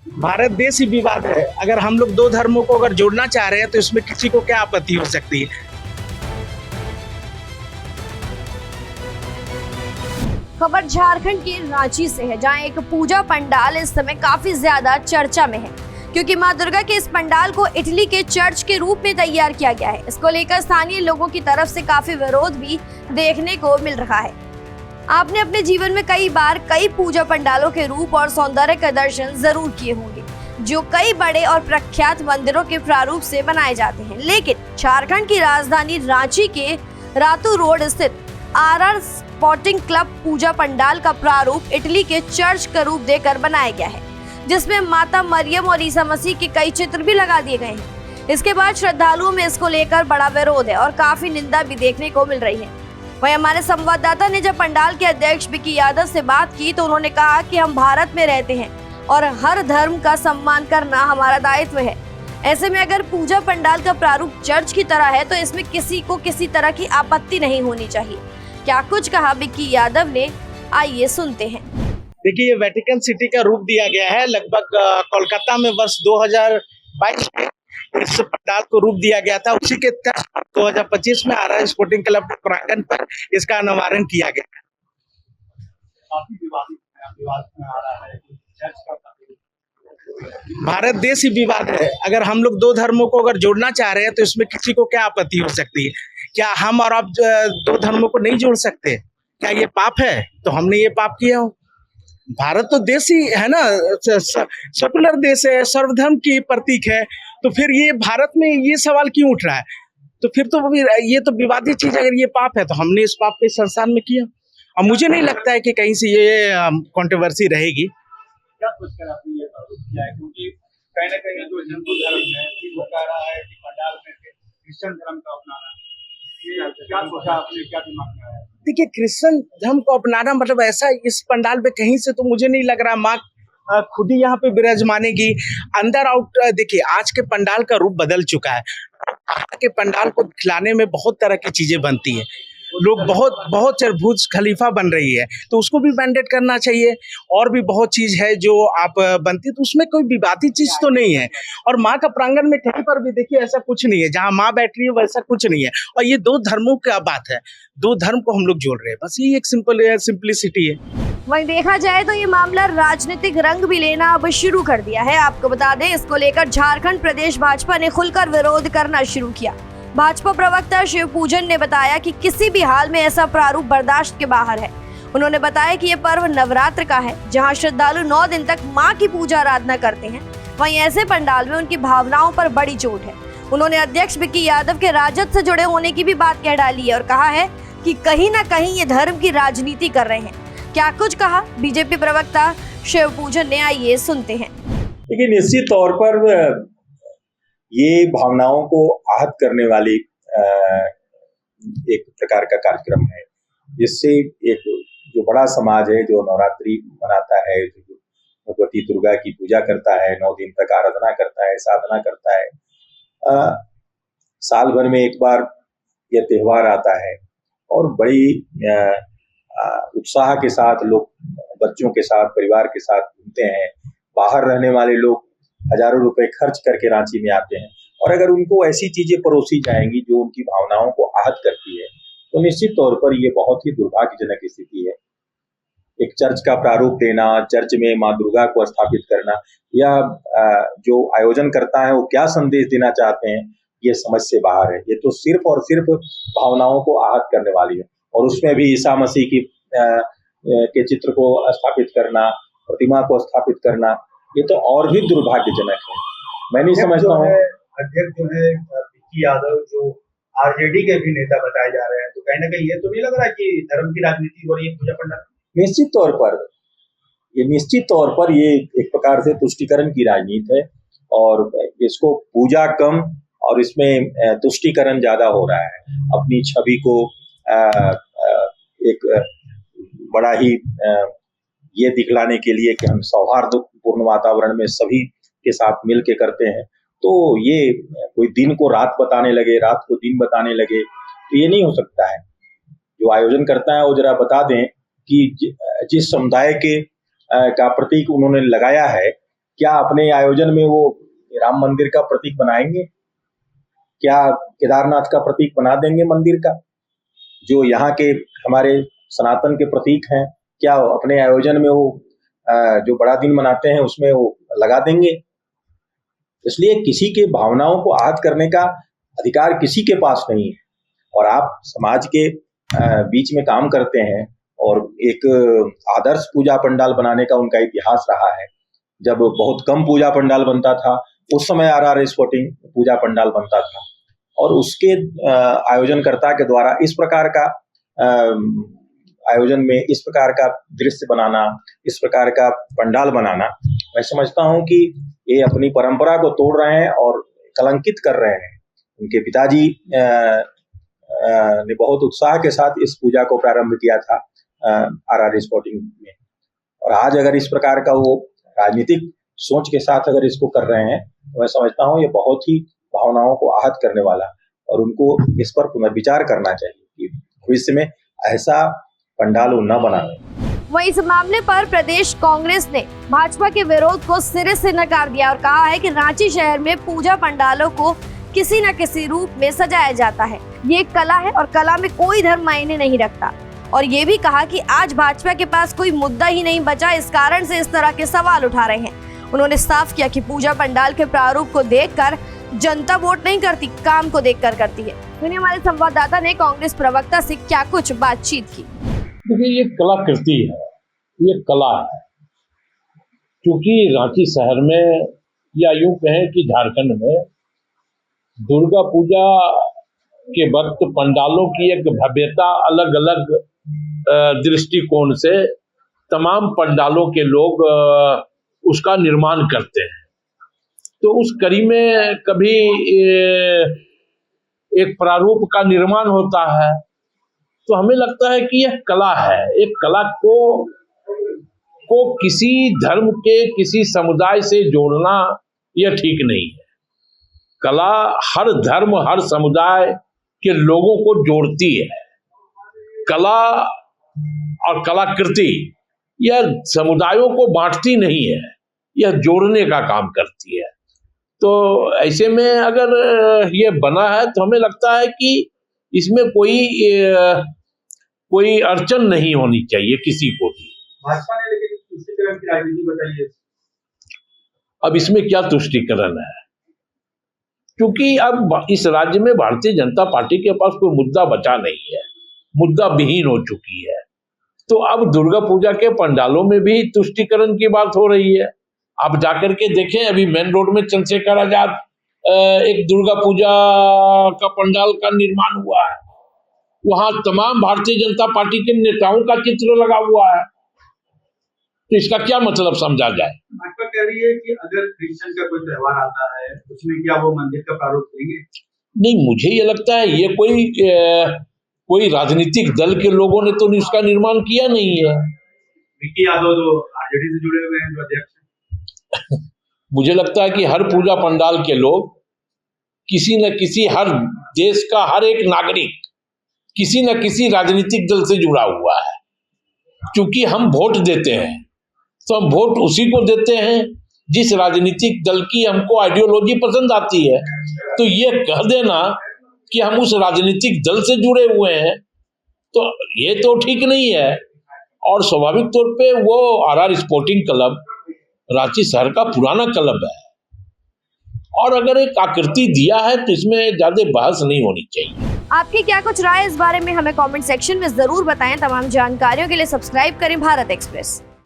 भारत देश ही विवाद है। अगर हम लोग दो धर्मों को अगर जोड़ना चाह रहे हैं तो इसमें किसी को क्या आपत्ति हो सकती है। खबर झारखंड के रांची से है, जहां एक पूजा पंडाल इस समय काफी ज्यादा चर्चा में है, क्योंकि मां दुर्गा के इस पंडाल को इटली के चर्च के रूप में तैयार किया गया है। इसको लेकर स्थानीय लोगों की तरफ से काफी विरोध भी देखने को मिल रहा है। आपने अपने जीवन में कई बार कई पूजा पंडालों के रूप और सौंदर्य का दर्शन जरूर किए होंगे, जो कई बड़े और प्रख्यात मंदिरों के प्रारूप से बनाए जाते हैं। लेकिन झारखंड की राजधानी रांची के रातू रोड स्थित आरआर स्पोर्टिंग क्लब पूजा पंडाल का प्रारूप इटली के चर्च का रूप देकर बनाया गया है, जिसमें माता मरियम और ईसा मसीह के कई चित्र भी लगा दिए गए हैं। इसके बाद श्रद्धालुओं में इसको लेकर बड़ा विरोध है और काफी निंदा भी देखने को मिल रही है। वहीं हमारे संवाददाता ने जब पंडाल के अध्यक्ष विक्की यादव से बात की तो उन्होंने कहा कि हम भारत में रहते हैं और हर धर्म का सम्मान करना हमारा दायित्व है। ऐसे में अगर पूजा पंडाल का प्रारूप चर्च की तरह है तो इसमें किसी को किसी तरह की आपत्ति नहीं होनी चाहिए। क्या कुछ कहा विक्की यादव ने, आइए सुनते हैं। देखिए, ये वेटिकन सिटी का रूप दिया गया है। लगभग कोलकाता में वर्ष 2022 में इस पंडाल को रूप दिया गया था। उसी के तहत 2025 में आरआर स्पोर्टिंग क्लब के प्रांगण पर इसका अनावरण किया गया। काफी विवाद में आ रहा है चर्च का। भारत देश ही विवाद है। अगर हम लोग दो धर्मों को अगर जोड़ना चाह रहे हैं तो इसमें किसी को क्या आपत्ति हो सकती है। क्या हम और आप दो धर्मों को नहीं जोड़ सकते? क्या ये पाप है? तो हमने ये पाप किया हो। भारत तो देश ही है ना, सेकुलर देश है, सर्वधर्म की प्रतीक है। तो फिर ये भारत में ये सवाल क्यों उठ रहा है? तो फिर तो ये तो विवादित चीज, अगर ये पाप है तो हमने इस पाप के संसार में किया। और मुझे नहीं लगता है कि कहीं से ये कंट्रोवर्सी रहेगी। क्या सोचकर आपने ये किया है? क्योंकि कहीं ना कहीं जो हिंदू धर्म है वो कह रहा है कि पंडाल में से क्रिश्चियन धर्म का अपनाना, ये क्या सोचा आपने, क्या दिमाग में आया? देखिए, क्रिश्चियन धर्म को अपनाना मतलब ऐसा इस पंडाल पे कहीं से तो मुझे नहीं लग रहा। माँ खुद ही यहाँ पे विराजमानेगी अंदर आउट। देखिए, आज के पंडाल का रूप बदल चुका है। आज के पंडाल को खिलाने में बहुत तरह की चीजें बनती है। लोग बहुत बुर्ज खलीफा बन रही है, तो उसको भी मैंडेट करना चाहिए। और भी बहुत चीज है जो आप बनती है, तो उसमें कोई विवादित चीज तो नहीं है। और माँ का प्रांगण में कहीं पर भी देखिए ऐसा कुछ नहीं है, जहाँ माँ बैठ रही है वैसा कुछ नहीं है। और ये दो धर्मों की बात है, दो धर्म को हम लोग जोड़ रहे हैं, बस ये एक सिंपलिसिटी है। वहीं देखा जाए तो ये मामला राजनीतिक रंग भी लेना अब शुरू कर दिया है। आपको बता दें, इसको लेकर झारखंड प्रदेश भाजपा ने खुलकर विरोध करना शुरू किया। भाजपा प्रवक्ता शिव पूजन ने बताया कि किसी भी हाल में ऐसा प्रारूप बर्दाश्त के बाहर है। उन्होंने बताया कि ये पर्व नवरात्र का है, जहां श्रद्धालु 9 दिन तक मां की पूजा आराधना करते हैं। वहीं ऐसे पंडाल में उनकी भावनाओं पर बड़ी चोट है। उन्होंने अध्यक्ष विक्की यादव के राजद से जुड़े होने की भी बात कह डाली है और कहा है कि कहीं ना कहीं ये धर्म की राजनीति कर रहे हैं। क्या कुछ कहा बीजेपी प्रवक्ता शिव पूजन ने, आइए सुनते हैं। देखिए, निश्चित तौर पर ये भावनाओं को आहत करने वाली एक प्रकार का कार्यक्रम है, जिससे एक जो बड़ा समाज है जो नवरात्रि मनाता है, जो भगवती दुर्गा की पूजा करता है, 9 दिन तक आराधना करता है, साधना करता है, साल भर में एक बार यह त्योहार आता है और बड़ी उत्साह के साथ लोग बच्चों के साथ, परिवार के साथ घूमते हैं। बाहर रहने वाले लोग हजारों रुपए खर्च करके रांची में आते हैं, और अगर उनको ऐसी चीजें परोसी जाएंगी जो उनकी भावनाओं को आहत करती है, तो निश्चित तौर पर यह बहुत ही दुर्भाग्यजनक स्थिति है। एक चर्च का प्रारूप देना, चर्च में माँ दुर्गा को स्थापित करना, या जो आयोजन करता है वो क्या संदेश देना चाहते हैं, ये समझ से बाहर है। ये तो सिर्फ और सिर्फ भावनाओं को आहत करने वाली है। और उसमें भी ईसा मसीह की के चित्र को स्थापित करना, प्रतिमा को स्थापित करना, ये तो और भी दुर्भाग्यजनक है। मैं नहीं समझता हूँ। अध्यक्ष जो है विक्की यादव, जो आरजेडी के भी नेता बताए जा रहे हैं, तो कहीं ना कहीं ये तो नहीं लग रहा कि धर्म की राजनीति हो रही है पूजा पंडाल? निश्चित तौर पर ये एक प्रकार से तुष्टीकरण की राजनीति है, और इसको पूजा कम और इसमें तुष्टीकरण ज्यादा हो रहा है। अपनी छवि को एक बड़ा ही ये दिखलाने के लिए कि हम सौहार्दपूर्ण वातावरण में सभी के साथ मिल के करते हैं, तो ये कोई दिन को रात बताने लगे, रात को दिन बताने लगे, तो ये नहीं हो सकता है। जो आयोजन करता है वो जरा बता दें कि जिस समुदाय के का प्रतीक उन्होंने लगाया है, क्या अपने आयोजन में वो राम मंदिर का प्रतीक बनाएंगे? क्या केदारनाथ का प्रतीक बना देंगे मंदिर का, जो यहाँ के हमारे सनातन के प्रतीक हैं? क्या अपने आयोजन में वो जो बड़ा दिन मनाते हैं उसमें वो लगा देंगे? इसलिए किसी के भावनाओं को आहत करने का अधिकार किसी के पास नहीं है। और आप समाज के बीच में काम करते हैं, और एक आदर्श पूजा पंडाल बनाने का उनका इतिहास रहा है। जब बहुत कम पूजा पंडाल बनता था उस समय RR स्पोर्टिंग पूजा पंडाल बनता था, और उसके आयोजनकर्ता के द्वारा इस प्रकार का आयोजन में इस प्रकार का दृश्य बनाना, इस प्रकार का पंडाल बनाना, मैं समझता हूं कि ये अपनी परंपरा को तोड़ रहे हैं और कलंकित कर रहे हैं। उनके पिताजी ने बहुत उत्साह के साथ इस पूजा को प्रारंभ किया था RR स्पोर्टिंग में, और आज अगर इस प्रकार का वो राजनीतिक सोच के साथ अगर इसको कर रहे हैं तो मैं समझता हूँ ये बहुत ही भावनाओं को आहत करने वाला, और उनको इस पर पुनर्विचार करना चाहिए कि भविष्य में ऐसा पंडाल न बनाए। वहीं इस मामले पर प्रदेश कांग्रेस ने भाजपा के विरोध को सिरे से नकार दिया और कहा है कि रांची शहर में पूजा पंडालों को किसी न किसी रूप में सजाया जाता है। ये एक कला है और कला में कोई धर्म मायने नहीं रखता। और ये भी कहा कि आज भाजपा के पास कोई मुद्दा ही नहीं बचा, इस कारण से इस तरह के सवाल उठा रहे हैं। उन्होंने साफ किया कि पूजा पंडाल के प्रारूप को देखकर जनता वोट नहीं करती, काम को देखकर करती है। सुनिए हमारे संवाददाता ने कांग्रेस प्रवक्ता से क्या कुछ बातचीत की। देखिए, ये कलाकृति है, ये कला है। क्योंकि रांची शहर में या यूं कहें कि झारखंड में दुर्गा पूजा के वक्त पंडालों की एक भव्यता अलग अलग दृष्टिकोण से तमाम पंडालों के लोग उसका निर्माण करते हैं। तो उस कड़ी में कभी एक प्रारूप का निर्माण होता है, तो हमें लगता है कि यह कला है। एक कला को किसी धर्म के किसी समुदाय से जोड़ना यह ठीक नहीं है। कला हर धर्म हर समुदाय के लोगों को जोड़ती है। कला और कलाकृति यह समुदायों को बांटती नहीं है, यह जोड़ने का काम करती है। तो ऐसे में अगर ये बना है तो हमें लगता है कि इसमें कोई अड़चन नहीं होनी चाहिए किसी को भी। भाजपा ने लेकिन तुष्टिकरण की राजनीति बताई है। अब इसमें क्या तुष्टिकरण है? क्योंकि अब इस राज्य में भारतीय जनता पार्टी के पास कोई मुद्दा बचा नहीं है, मुद्दा विहीन हो चुकी है। तो अब दुर्गा पूजा के पंडालों में भी तुष्टिकरण की बात हो रही है। आप जाकर के देखें, अभी मेन रोड में चंद्रशेखर आजाद एक दुर्गा पूजा का पंडाल का निर्माण हुआ है। वहां तमाम भारतीय जनता पार्टी के नेताओं का चित्र लगा हुआ है। तो इसका क्या मतलब समझा जाए? भाजपा कह रही है कि अगर क्रिश्चियन का कोई त्योहार आता है उसमें क्या वो मंदिर का प्रारूप देंगे? नहीं, मुझे ये लगता है ये कोई राजनीतिक दल के लोगों ने तो इसका निर्माण किया नहीं है। विकी यादव जो RJD से जुड़े हुए हैं, जो अध्यक्ष हैं। मुझे लगता है कि हर पूजा पंडाल के लोग किसी न किसी, हर देश का हर एक नागरिक किसी न किसी राजनीतिक दल से जुड़ा हुआ है। क्योंकि हम वोट देते हैं तो हम वोट उसी को देते हैं जिस राजनीतिक दल की हमको आइडियोलॉजी पसंद आती है। तो ये कह देना कि हम उस राजनीतिक दल से जुड़े हुए हैं तो ये तो ठीक नहीं है। और स्वाभाविक तौर पे वो RR स्पोर्टिंग क्लब रांची शहर का पुराना क्लब है, और अगर एक आकृति दिया है तो इसमें ज्यादा बहस नहीं होनी चाहिए। आपकी क्या कुछ राय इस बारे में हमें कमेंट सेक्शन में जरूर बताएं। तमाम जानकारियों के लिए सब्सक्राइब करें भारत एक्सप्रेस।